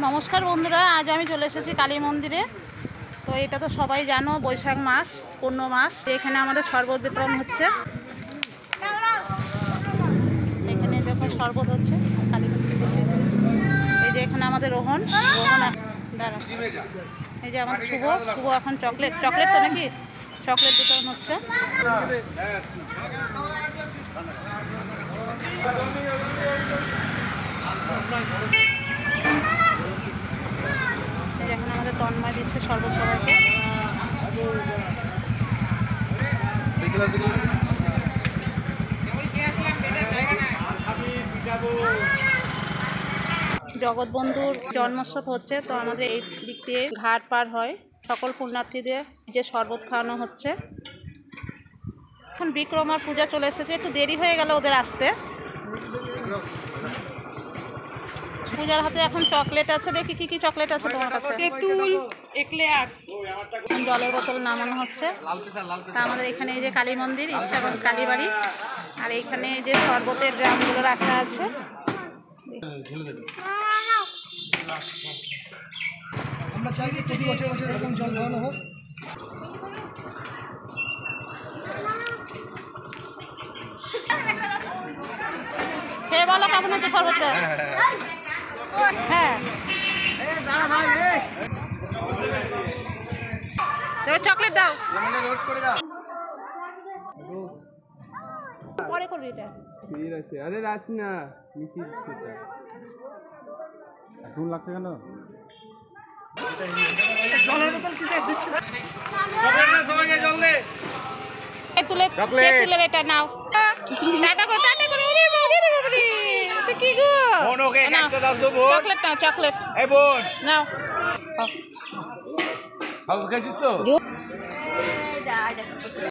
নমস্কার বন্ধুরা, আজ আমি চলে এসেছি কালী মন্দিরে। তো এটা তো সবাই জানো, বৈশাখ মাস, পূর্ণ মাস। এখানে আমাদের শরবত বিতরণ হচ্ছে। এখানে যখন শরবত হচ্ছে কালী মন্দিরে, এই যে এখানে আমাদের রোহন দাঁড়া, এই যে আমাদের শুভ এখন চকলেট তো নাকি চকলেট বিতরণ হচ্ছে। এখন আমাদের তন্ময় দিচ্ছে শরবত সবাইকে। জগৎবন্ধুর জন্মোৎসব হচ্ছে, তো আমাদের এই দিক দিয়ে ঘাট পার হয় সকল পুণ্যার্থীদের যে শরবত খাওয়ানো হচ্ছে। এখন বিক্রমার পূজা চলে এসেছে, একটু দেরি হয়ে গেল ওদের আসতে। পূজার হাতে এখন চকলেট আছে, দেখি কি কি চকলেট আছে তোমার কাছে। জলের বোতল নামানো হচ্ছে। তা আমাদের এখানে এই যে কালী মন্দির, ইচ্ছাগঞ্জ কালীবাড়ি, আর এইখানে যে শরবতের ড্রামগুলো রাখা আছে। আমরা চাই যে প্রতি বছর এরকম জল খাওয়ানো হোক। খেয়ে বলো কেমন হচ্ছে শরবতটা। হ্যাঁ, চকলেট দাও, পরে করবি এটা। ঠিক আছে, আরে রাখ না, মিশিয়ে দিচ্ছি। এখন লাগছে কেন? জলের বোতল কি দিচ্ছিস? সবাইকে জল দে। তুলে এটা নাও। টাটা করো, টাটা করো। কি গো, চকলেট নাও, চকলেট। এই বোন নাও। খাও, খেয়েছিস তো?